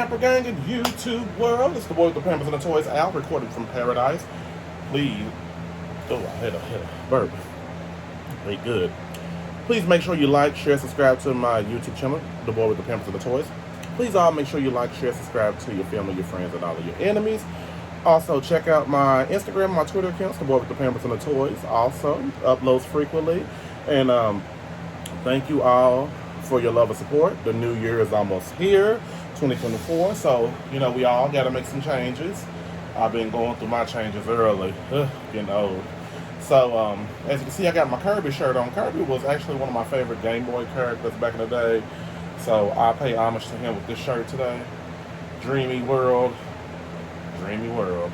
Rapper Gang and YouTube world? It's the boy with the Pampers and the Toys, Al, recorded from paradise. Please, oh, I hit a burp. Very good. Please make sure you like, share, subscribe to my YouTube channel, the boy with the Pampers and the Toys. Please all make sure you like, share, subscribe to your family, your friends, and all of your enemies. Also, check out my Instagram, my Twitter accounts, the boy with the Pampers and the Toys. Also, uploads frequently. And thank you all for your love and support. The new year is almost here, 2024. So, you know, we all got to make some changes. I've been going through my changes early. Getting old. So, as you can see, I got my Kirby shirt on. Kirby was actually one of my favorite Game Boy characters back in the day. So, I pay homage to him with this shirt today. Dreamy World. Dreamy World.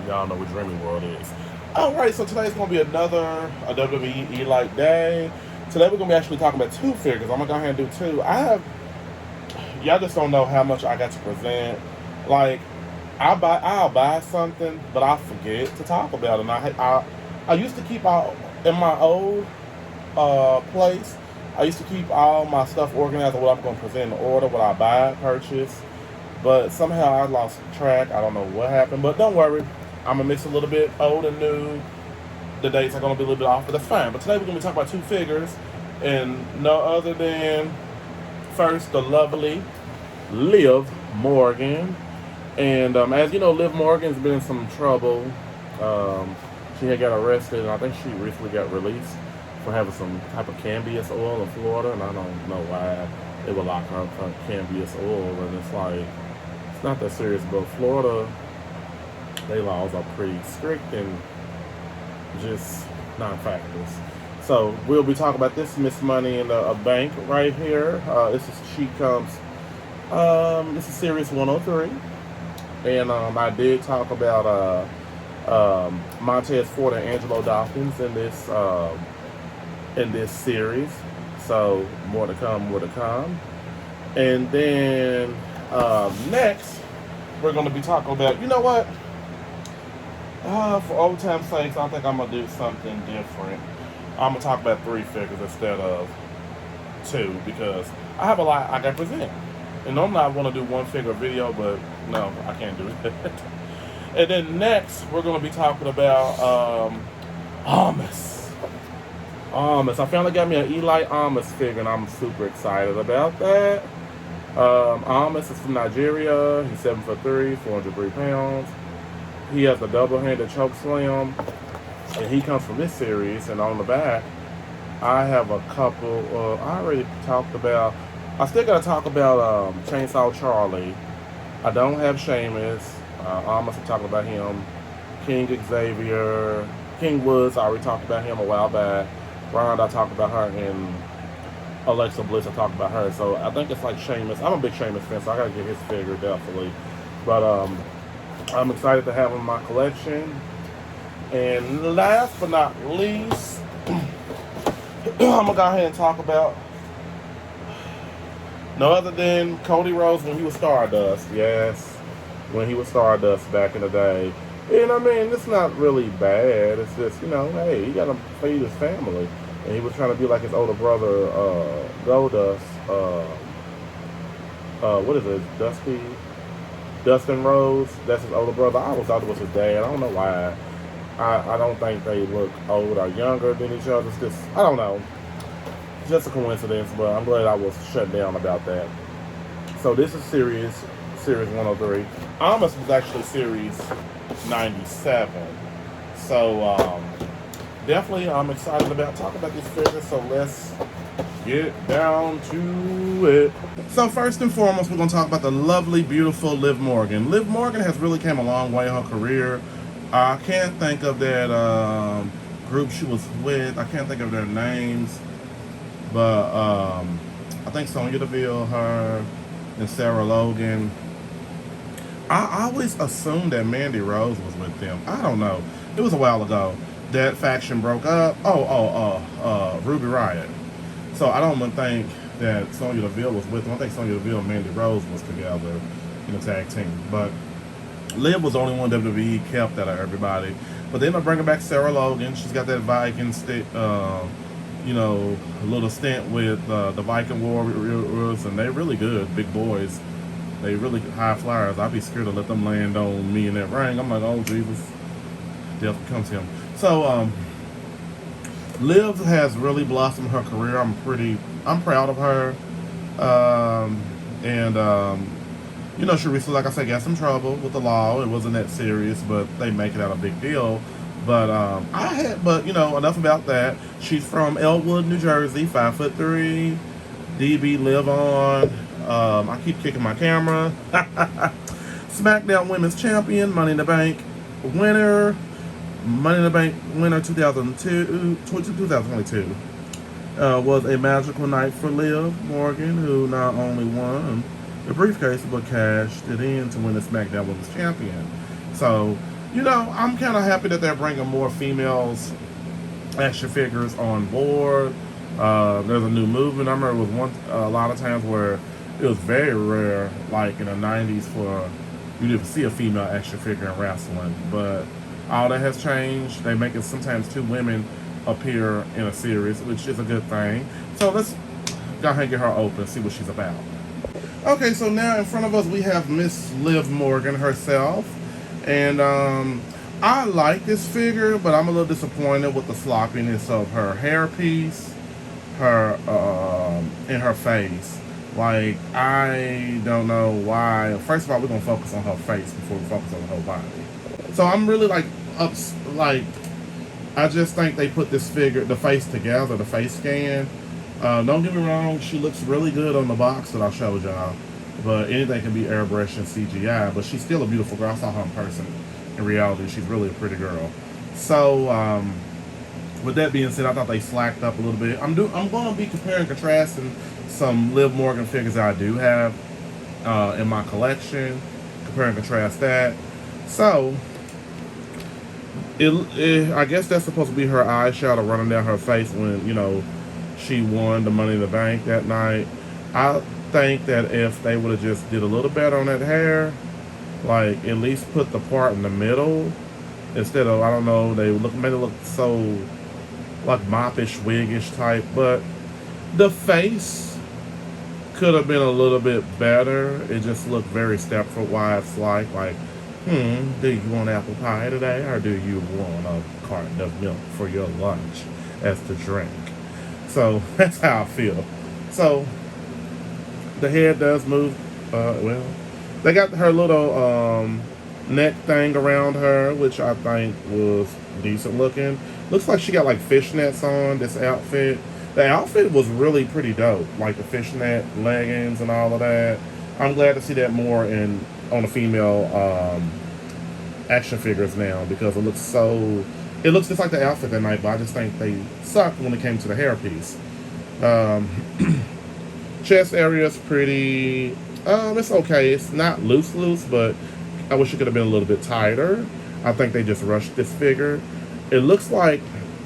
Y'all know what Dreamy World is. Alright, so today's going to be another WWE E-Light day. Today we're going to be actually talking about two figures. I'm going to go ahead and do two. Y'all just don't know how much I got to present. Like, I'll buy something, but I forget to talk about it. And I used to keep out in my old place. I used to keep all my stuff organized of what I'm going to present in order, what I buy, purchase. But somehow I lost track. I don't know what happened. But don't worry. I'm going to mix a little bit old and new. The dates are going to be a little bit off, but that's fine. But today we're going to be talking about two figures. And no other than, first, the lovely Liv Morgan. And as you know, Liv Morgan's been in some trouble. She had got arrested, and I think she recently got released for having some type of cannabis oil in Florida. And I don't know why they would lock her up for cannabis oil. And it's like, it's not that serious, but Florida, their laws are pretty strict and just non-factors. So we'll be talking about this Miss Money in a bank right here. This is Series 103. And I did talk about Montez Ford and Angelo Dawkins in this series. So more to come. And then next, we're going to be talking about, you know what? For old time's sakes, I think I'm going to do something different. I'm going to talk about three figures instead of two, because I have a lot I got to present. And normally I want to do one figure video, but no, I can't do it. And then next, we're going to be talking about Omos. I finally got me an E-Light Omos figure, and I'm super excited about that. Omos is from Nigeria. He's 7'3", 403 pounds. He has a double-handed choke slam, and he comes from this series. And on the back, I have a couple. I already talked about. I still got to talk about Chainsaw Charlie. I don't have Sheamus. Omos, I'm talking about him. King Xavier, King Woods. I already talked about him a while back. Ronda, I talked about her, and Alexa Bliss, I talked about her. So I think it's like Sheamus. I'm a big Sheamus fan, so I gotta get his figure definitely. But I'm excited to have him in my collection. And last but not least, I'm gonna go ahead and talk about no other than Cody Rhodes when he was Stardust. Yes, when he was Stardust back in the day. And I mean, it's not really bad. It's just, you know, hey, he gotta feed his family. And he was trying to be like his older brother, Goldust. What is it? Dustin Rhodes. That's his older brother. I always thought it was his dad. I don't know why. I don't think they look old or younger than each other. It's just, I don't know. It's just a coincidence, but I'm glad I was shut down about that. So this is Series 103. Omos was actually Series 97. So definitely I'm excited about talking about these figures. So let's get down to it. So first and foremost, we're going to talk about the lovely, beautiful Liv Morgan. Liv Morgan has really came a long way in her career. I can't think of that group she was with. I can't think of their names. But I think Sonya Deville, her, and Sarah Logan. I always assumed that Mandy Rose was with them. I don't know. It was a while ago. That faction broke up. Ruby Riott. So I don't think that Sonya Deville was with them. I think Sonya Deville and Mandy Rose was together in a tag team. But Liv was the only one WWE kept out of everybody. But then they're bringing back Sarah Logan. She's got that Viking stick, a little stint with the Viking Warriors, and they're really good, big boys. they really high flyers. I'd be scared to let them land on me in that ring. I'm like, oh Jesus, death comes to him. So Liv has really blossomed her career. I'm proud of her. And you know, she recently, like I said, got some trouble with the law. It wasn't that serious, but they make it out a big deal. But but you know, enough about that. She's from Elwood, New Jersey, 5'3". DB live on. I keep kicking my camera. SmackDown Women's Champion, Money in the Bank winner, Money in the Bank winner 2022. Was a magical night for Liv Morgan, who not only won the briefcase but cashed it in to win the SmackDown Women's Champion. So, you know, I'm kind of happy that they're bringing more females action figures on board. There's a new movement. I remember it was a lot of times where it was very rare, like in the 90s, for you to see a female action figure in wrestling. But all that has changed. They make it sometimes two women appear in a series, which is a good thing. So let's go ahead and get her open, see what she's about. Okay, so now in front of us we have Miss Liv Morgan herself. And I like this figure, but I'm a little disappointed with the sloppiness of her hairpiece, her and her face. Like, I don't know why. First of all, we're gonna focus on her face before we focus on the whole body. So I'm really I just think they put this figure, the face together, the face scan. Don't get me wrong, she looks really good on the box that I showed y'all. But anything can be airbrushed and CGI. But she's still a beautiful girl. I saw her in person. In reality, she's really a pretty girl. So, with that being said, I thought they slacked up a little bit. I'm going to be comparing and contrasting some Liv Morgan figures that I do have in my collection. Compare and contrast that. So, I guess that's supposed to be her eyeshadow running down her face when, you know, she won the Money in the Bank that night. I think that if they would have just did a little better on that hair, like at least put the part in the middle instead of, I don't know, made it look so like moppish, wiggish type. But the face could have been a little bit better. It just looked very Stepford Wives like, do you want apple pie today, or do you want a carton of milk for your lunch as the drink? So that's how I feel. So the head does move. Well, they got her little neck thing around her, which I think was decent looking. Looks like she got like fishnets on this outfit. The outfit was really pretty dope, like the fishnet leggings and all of that. I'm glad to see that more on the female action figures now, because it looks just like the outfit that night, but I just think they sucked when it came to the hairpiece. Chest area is pretty, it's okay. It's not loose, but I wish it could have been a little bit tighter. I think they just rushed this figure. It looks like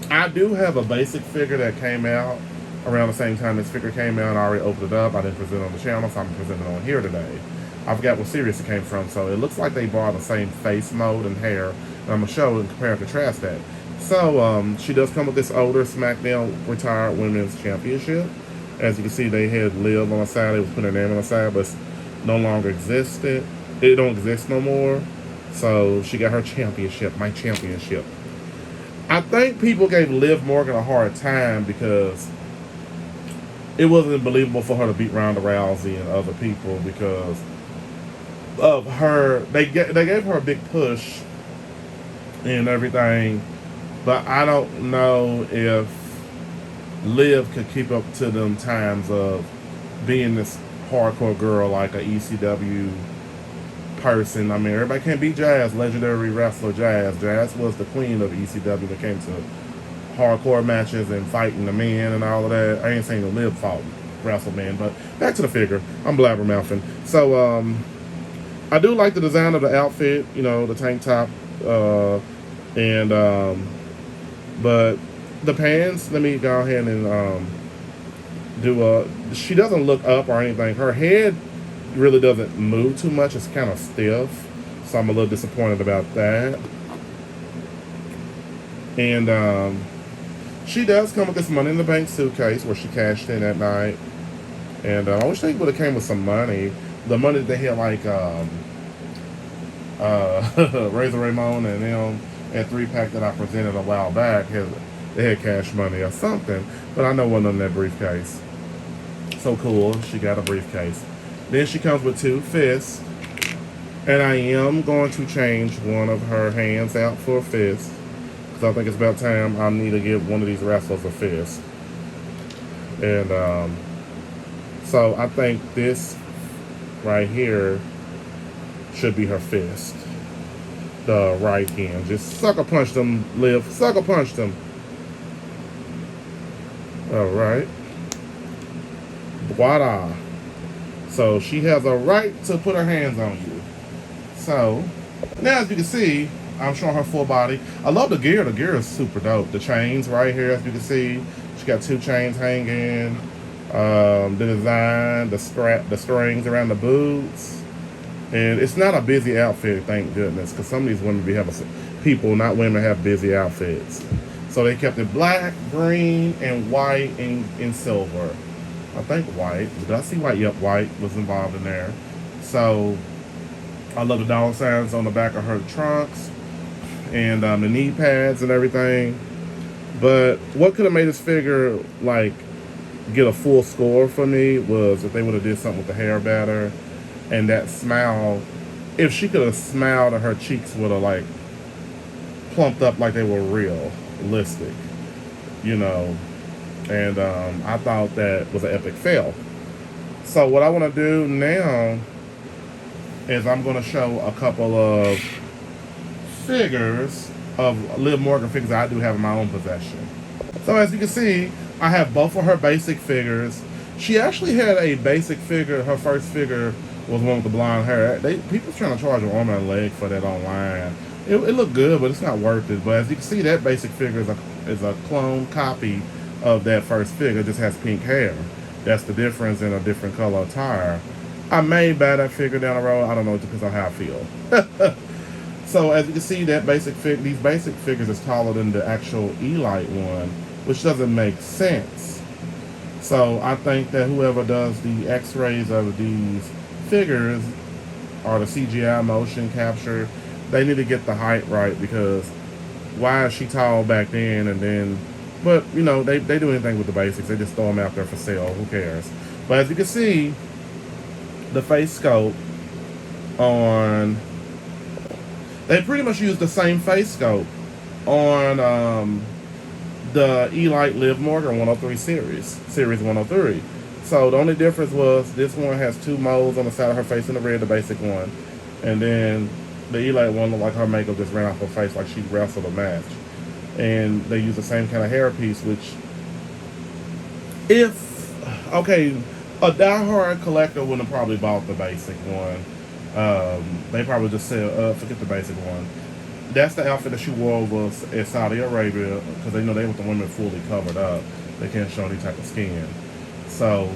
I do have a basic figure that came out around the same time this figure came out. I already opened it up. I didn't present it on the channel, so I'm presenting it on here today. I forgot what series it came from, so it looks like they bought the same face mold and hair. And I'm going to show and compare and contrast that. So, she does come with this older SmackDown Retired Women's Championship. As you can see, they had Liv on the side. They was putting their name on the side, but it's no longer existed. It don't exist no more. So, she got her championship, my championship. I think people gave Liv Morgan a hard time because it wasn't believable for her to beat Ronda Rousey and other people because of her. They gave her a big push and everything, but I don't know if Liv could keep up to them times of being this hardcore girl like a ECW person. I mean, everybody can't beat Jazz, legendary wrestler Jazz. Jazz was the queen of ECW when it came to hardcore matches and fighting the men and all of that. I ain't saying the Liv fought wrestle man, but back to the figure. I'm blabbermouthing. So, I do like the design of the outfit, you know, the tank top, but the pants, let me go ahead and she doesn't look up or anything. Her head really doesn't move too much. It's kind of stiff, so I'm a little disappointed about that. And she does come with this Money in the Bank suitcase where she cashed in that night. And I wish they would have came with some money. the money that they had, like Razor Ramon and them at 3-pack that I presented a while back, they had cash money or something, but I know it wasn't in that briefcase. So cool, she got a briefcase. Then she comes with 2 fists, and I am going to change one of her hands out for a fist, because I think it's about time I need to give one of these wrestlers a fist. And so I think this right here should be her fist. The right hand. Just sucker punch them, Liv. Sucker punch them. Alright. Voila. So she has a right to put her hands on you. So now as you can see, I'm showing her full body. I love the gear. The gear is super dope. The chains right here, as you can see. She got 2 chains hanging. The design, the strings around the boots. And it's not a busy outfit, thank goodness, because some of these women people, not women, have busy outfits. So they kept it black, green, and white, and silver. I think white. Did I see white? Yep, white was involved in there. So I love the dollar signs on the back of her trunks and the knee pads and everything. But what could have made this figure like get a full score for me was if they would have did something with the hair better. And that smile, if she could have smiled and her cheeks would have like plumped up like they were realistic, you know. And I thought that was an epic fail. So what I want to do now is I'm going to show a couple of figures of Liv Morgan figures I do have in my own possession. So as you can see, I have both of her basic figures. She actually had a basic figure, her first figure was one with the blonde hair. People trying to charge an arm and a leg for that online. It looked good, but it's not worth it. But as you can see, that basic figure is a clone copy of that first figure. It just has pink hair. That's the difference in a different color attire. I may buy that figure down the road. I don't know. It depends on how I feel. So as you can see, that these basic figures is taller than the actual Elite one, which doesn't make sense. So I think that whoever does the X-rays of these figures or the CGI motion capture, they need to get the height right, because why is she tall back then and then, but you know, they do anything with the basics. They just throw them out there for sale. Who cares? But as you can see, the face sculpt on, they pretty much use the same face sculpt on the Elite Liv Morgan 103 series 103. So the only difference was this one has 2 moles on the side of her face in the red, the basic one. And then the Elite one looked like her makeup just ran off her face like she wrestled a match. And they use the same kind of hair piece, which a diehard collector wouldn't have probably bought the basic one. They probably just said, forget the basic one. That's the outfit that she wore over at Saudi Arabia, because they know they want the women fully covered up. They can't show any type of skin. So,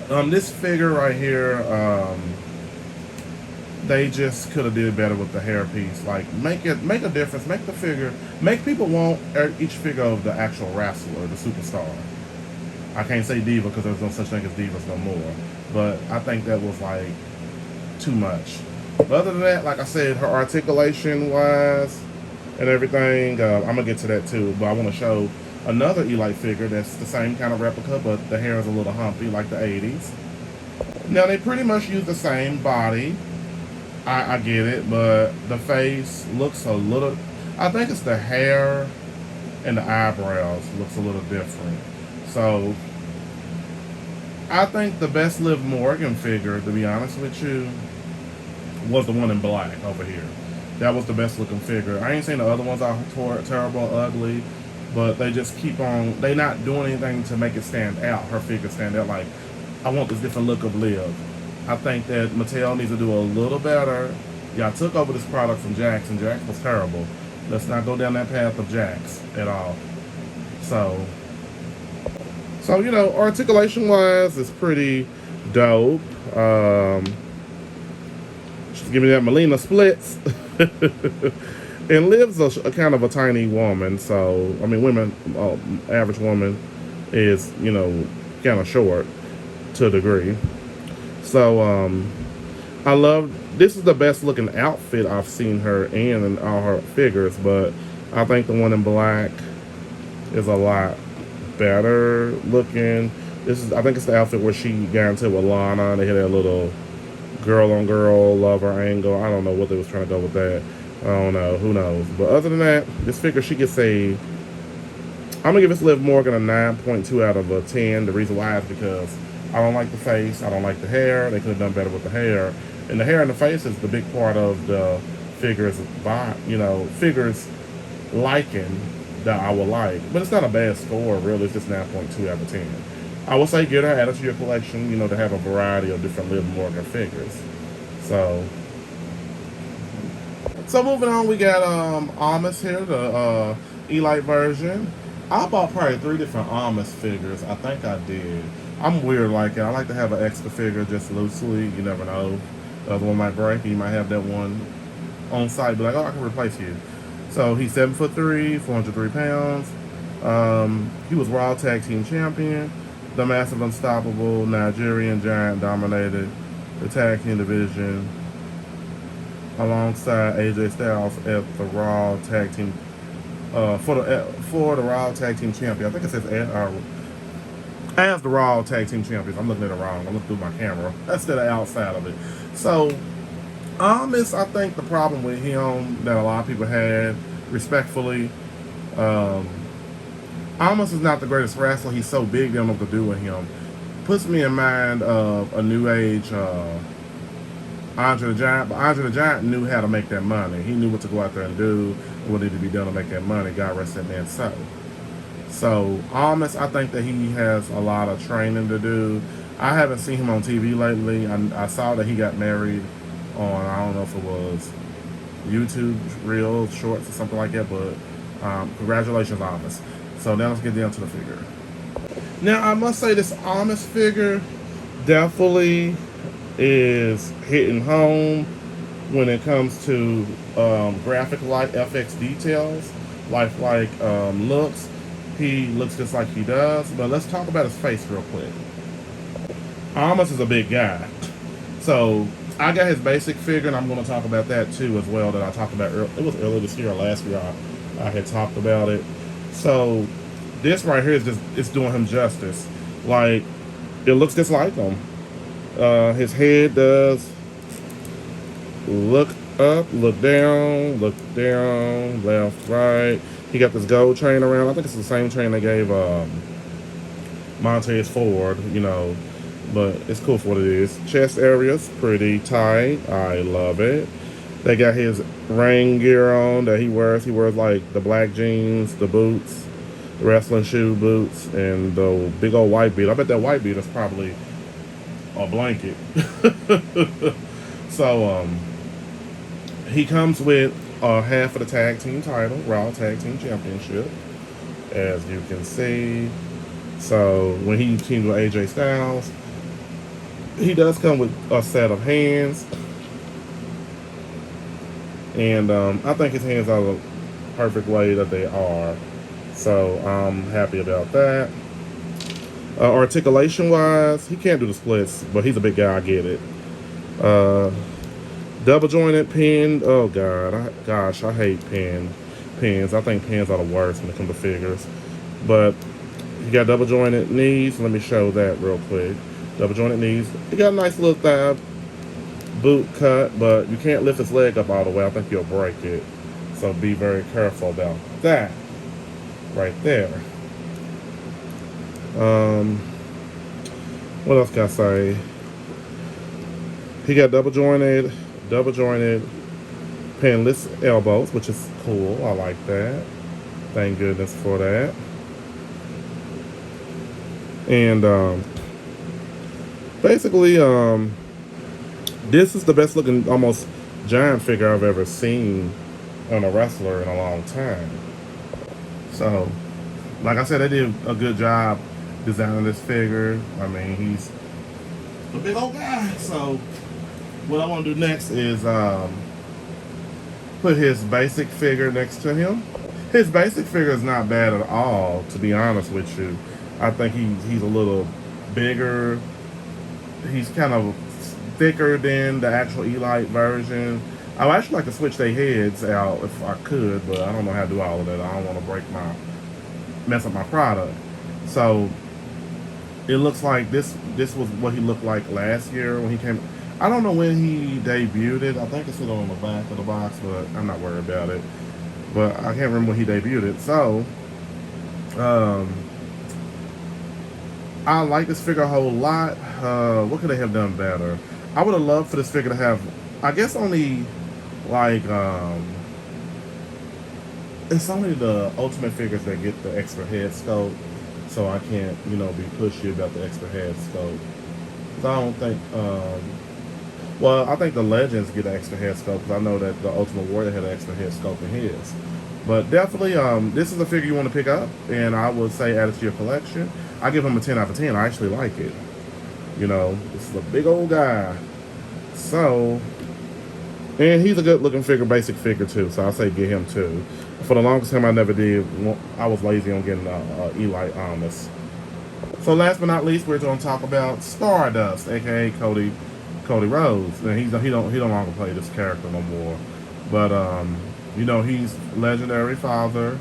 this figure right here, they just could have did better with the hair piece. Like, make a difference. Make people want each figure of the actual wrestler, the superstar. I can't say diva because there's no such thing as divas no more. But I think that was like too much. But other than that, like I said, her articulation wise and everything, I'm gonna get to that too. But I want to show another Elite figure that's the same kind of replica, but the hair is a little humpy like the 80s. Now they pretty much use the same body. I get it, but the face looks a little, I think it's the hair and the eyebrows looks a little different. So I think the best Liv Morgan figure, to be honest with you, was the one in black over here. That was the best looking figure. I ain't saying the other ones are terrible, ugly, but they just keep on, they not doing anything to make it stand out, her figure stand out. Like, I want this different look of Liv. I think that Mattel needs to do a little better. Y'all took over this product from Jax, and Jax was terrible. Let's not go down that path of Jax at all. So you know, articulation wise, it's pretty dope. Just give me that Melina splits. And Liv's a kind of a tiny woman, so I mean, average woman is, you know, kind of short to a degree. So I love, this is the best looking outfit I've seen her in all her figures, but I think the one in black is a lot better looking. This is, I think it's the outfit where she got into with Lana. They had that little girl on girl lover angle. I don't know what they was trying to go with that. I don't know. Who knows? But other than that, this figure, she gets a, I'm gonna give this Liv Morgan a 9.2 out of a 10. The reason why is because I don't like the face. I don't like the hair. They could have done better with the hair. And the hair and the face is the big part of the figures, figures liking that I would like. But it's not a bad score, really. It's just 9.2 out of 10. I would say get her, add it to your collection, to have a variety of different Liv Morgan figures. So moving on, we got Omos here, the Elite version. I bought probably 3 different Omos figures. I think I did. I'm weird like it. I like to have an extra figure just loosely. You never know. The other one might break. You might have that one on site. Be like, oh, I can replace you. So he's 7'3", 403 pounds. He was Raw Tag Team Champion. The Massive Unstoppable Nigerian Giant dominated the tag team division alongside AJ Styles at the Raw Tag Team for the Raw Tag Team Champion. I think it says as the Raw Tag Team Champions. I'm looking at it wrong. I'm looking through my camera instead of outside of it. So Omos, I think the problem with him that a lot of people had, respectfully, Omos is not the greatest wrestler. He's so big, they don't know what to do with him. Puts me in mind of a new age Andre the Giant, but Andre the Giant knew how to make that money. He knew what to go out there and do, and what needed to be done to make that money. God rest that man's soul. So Omos, I think that he has a lot of training to do. I haven't seen him on TV lately. I saw that he got married on, I don't know if it was YouTube Reels, Shorts, or something like that, but congratulations, Omos. So now let's get down to the figure. Now, I must say this Omos figure definitely is hitting home when it comes to graphic light FX details, lifelike looks. He looks just like he does, but let's talk about his face real quick. Omos is a big guy. So I got his basic figure, and I'm going to talk about that too as well, that I talked about it was earlier this year or last year I had talked about it. So this right here is just, it's doing him justice. Like, it looks just like him. His head does look up, look down, left, right. He got this gold chain around. I think it's the same chain they gave Montez Ford, but it's cool for what it is. Chest area's pretty tight. I love it. They got his rain gear on that he wears. He wears like the black jeans, the boots, the wrestling shoe boots, and the big old white beat. I bet that white beat is probably a blanket. So he comes with half of the tag team title, Raw Tag Team Championship, as you can see. So when he teams with AJ Styles, he does come with a set of hands, and I think his hands are the perfect way that they are. So I'm happy about that. Articulation wise, he can't do the splits, but he's a big guy. I get it. Double jointed pin. Oh God, I hate pins. I think pins are the worst when it comes to figures. But he got double jointed knees. Let me show that real quick. Double jointed knees. He got a nice little thigh boot cut, but you can't lift his leg up all the way. I think you'll break it. So be very careful about that. Right there. What else can I say? He got double jointed pinless elbows, which is cool. I like that. Thank goodness for that. And basically, this is the best looking almost giant figure I've ever seen on a wrestler in a long time. So, like I said, they did a good job designing this figure. I mean, he's a big old guy. So what I want to do next is put his basic figure next to him. His basic figure is not bad at all, to be honest with you. I think he's a little bigger. He's kind of thicker than the actual Elite version. I would actually like to switch their heads out if I could, but I don't know how to do all of that. I don't want to mess up my product. So it looks like this was what he looked like last year when he came. I don't know when he debuted it. I think it's still on the back of the box, but I'm not worried about it. But I can't remember when he debuted it. So I like this figure a whole lot. What could they have done better? I would have loved for this figure to have, I guess, only like it's only the Ultimate figures that get the extra head sculpt, so I can't, be pushy about the extra head sculpt. So I don't think, well, I think the Legends get an extra head sculpt because I know that the Ultimate Warrior had an extra head sculpt in his. But definitely, this is a figure you want to pick up, and I would say add it to your collection. I give him a 10 out of 10. I actually like it. This is a big old guy. So, and he's a good looking figure, basic figure too. So I say get him too. For the longest time, I never did. I was lazy on getting Elite Omos. So last but not least, we're going to talk about Stardust, aka Cody Rhodes. And he don't longer play this character no more. But he's legendary father,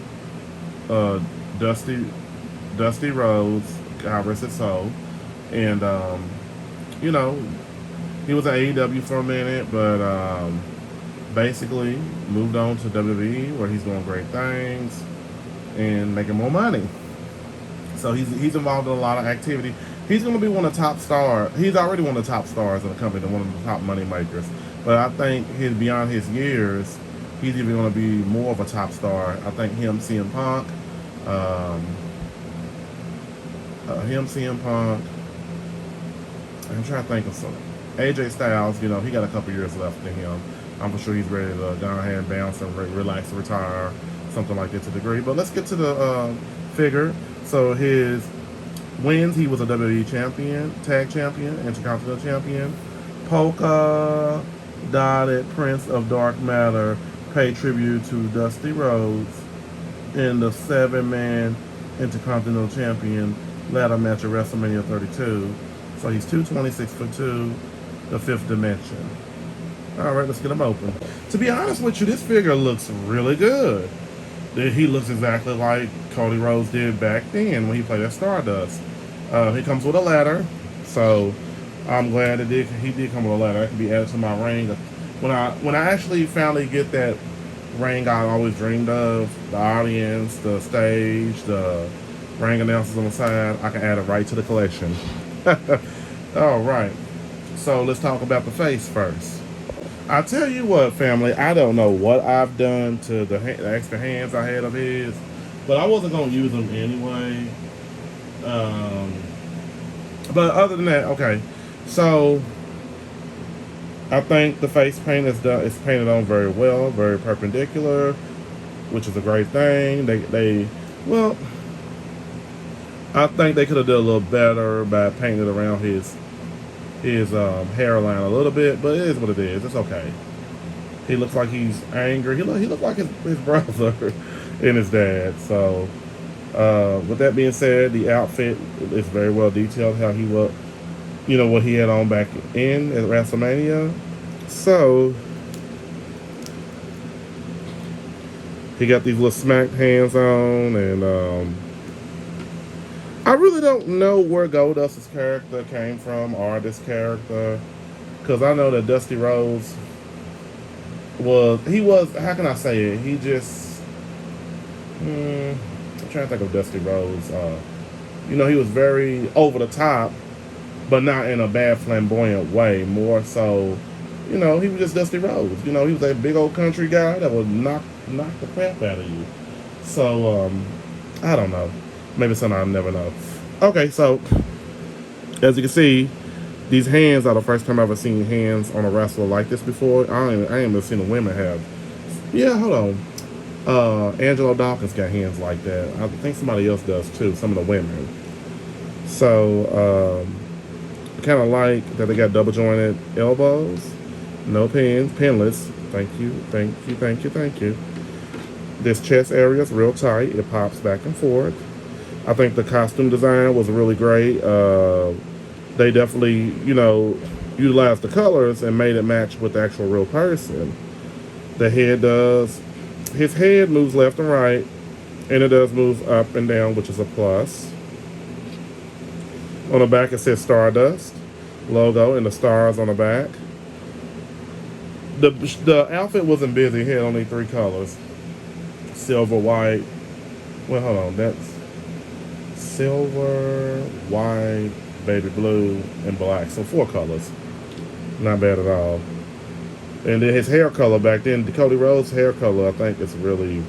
Dusty Rhodes, God rest his soul, and he was at AEW for a minute, but basically moved on to WWE where he's doing great things and making more money. So he's involved in a lot of activity. He's going to be one of the top stars. He's already one of the top stars in the company, one of the top money makers. But I think beyond his years, he's even going to be more of a top star. I think CM Punk. I'm trying to think of some. AJ Styles, he got a couple years left in him. I'm for sure he's ready to go ahead and bounce and relax and retire, something like that to a degree. But let's get to the figure. So his wins, he was a WWE champion, tag champion, intercontinental champion. Polka dotted Prince of Dark Matter paid tribute to Dusty Rhodes in the 7-man intercontinental champion ladder match at WrestleMania 32. So he's 226'2", the fifth dimension. All right, let's get him open. To be honest with you, this figure looks really good. He looks exactly like Cody Rhodes did back then when he played at Stardust. He comes with a ladder, so I'm glad he did come with a ladder. That can be added to my ring. When I actually finally get that ring I always dreamed of, the audience, the stage, the ring announcers on the side, I can add it right to the collection. All right, so let's talk about the face first. I tell you what, family, I don't know what I've done to the extra hands I had of his, but I wasn't going to use them anyway. But other than that, okay, so I think the face paint is painted on very well, very perpendicular, which is a great thing. Well, I think they could have done a little better by painting it around his hairline a little bit, but it is what it is. It's okay. He looks like he's angry. He looks like his brother and his dad. So, with that being said, the outfit is very well detailed. How he looked, what he had on back in at WrestleMania. So, he got these little smacked hands on, and I really don't know where Goldust's character came from, or this character, because I know that Dusty Rhodes was, how can I say it? He just, I'm trying to think of Dusty Rhodes. He was very over the top, but not in a bad flamboyant way. More so, he was just Dusty Rhodes. He was that big old country guy that would knock the crap out of you. So, I don't know. Maybe something I'll never know. Okay, so as you can see, these hands are the first time I've ever seen hands on a wrestler like this before. I ain't even seen the women have. Yeah, hold on. Angelo Dawkins got hands like that. I think somebody else does too, some of the women. So, kind of like that they got double jointed elbows, no pins, pinless. Thank you. This chest area is real tight. It pops back and forth. I think the costume design was really great. They definitely, utilized the colors and made it match with the actual real person. The head does, his head moves left and right, and it does move up and down, which is a plus. On the back it says Stardust logo and the stars on the back. The outfit wasn't busy. It had only 3 colors: silver, white. Well, hold on. That's silver, white, baby blue, and black. So 4 colors. Not bad at all. And then his hair color back then, Cody Rhodes' hair color, I think it's really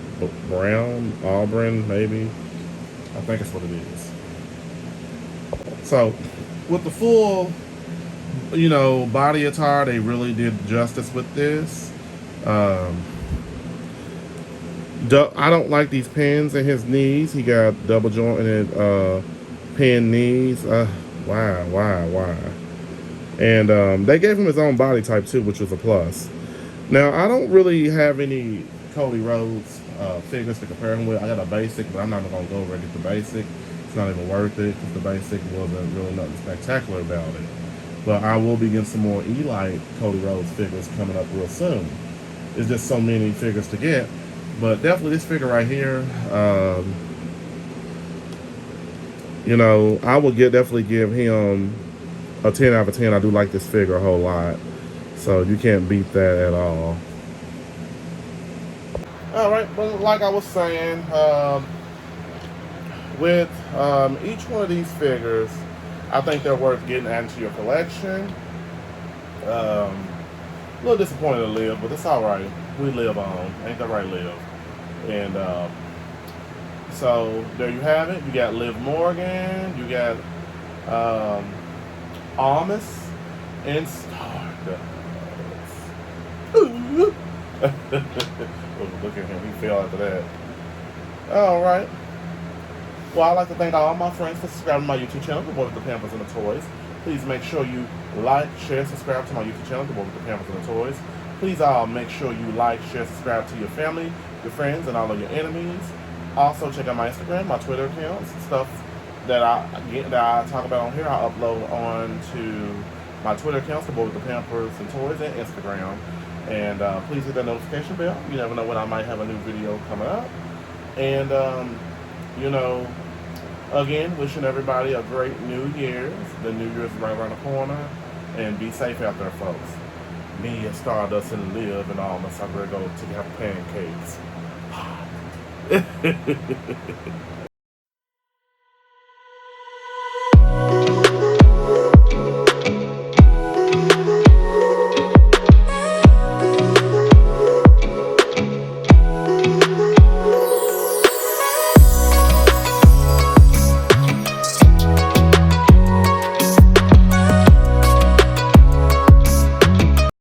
brown, auburn, maybe. I think that's what it is. So, with the full, body attire, they really did justice with this. I don't like these pins in his knees. He got double jointed pin knees. Why? And they gave him his own body type too, which was a plus. Now, I don't really have any Cody Rhodes figures to compare him with. I got a basic, but I'm not even going to go over and get the basic. It's not even worth it because the basic wasn't really nothing spectacular about it. But I will be getting some more Elite Cody Rhodes figures coming up real soon. It's just so many figures to get. But definitely this figure right here, I will definitely give him a 10 out of 10. I do like this figure a whole lot. So you can't beat that at all. Alright, but like I was saying, with each one of these figures, I think they're worth getting added to your collection. A little disappointed to Liv, but it's alright. We live on. Ain't that right, Liv? And so there you have it. You got Liv Morgan, you got Omos, and Stardust. Look at him, he fell after that. Alright. Well, I'd like to thank all my friends for subscribing to my YouTube channel, The Boy with the Pampers and the Toys. Please make sure you like, share, subscribe to my YouTube channel, The Boy with the Pampers and the Toys. Please make sure you like, share, subscribe to your family, your friends, and all of your enemies. Also, check out my Instagram, my Twitter accounts, stuff that I talk about on here. I upload on to my Twitter accounts, The Boy with the Pampers and Toys, and Instagram. And please hit that notification bell. You never know when I might have a new video coming up. And, again, wishing everybody a great New Year's. The New Year's is right around the corner. And be safe out there, folks. Me and Stardust and Liv and all my son, we're going to have pancakes.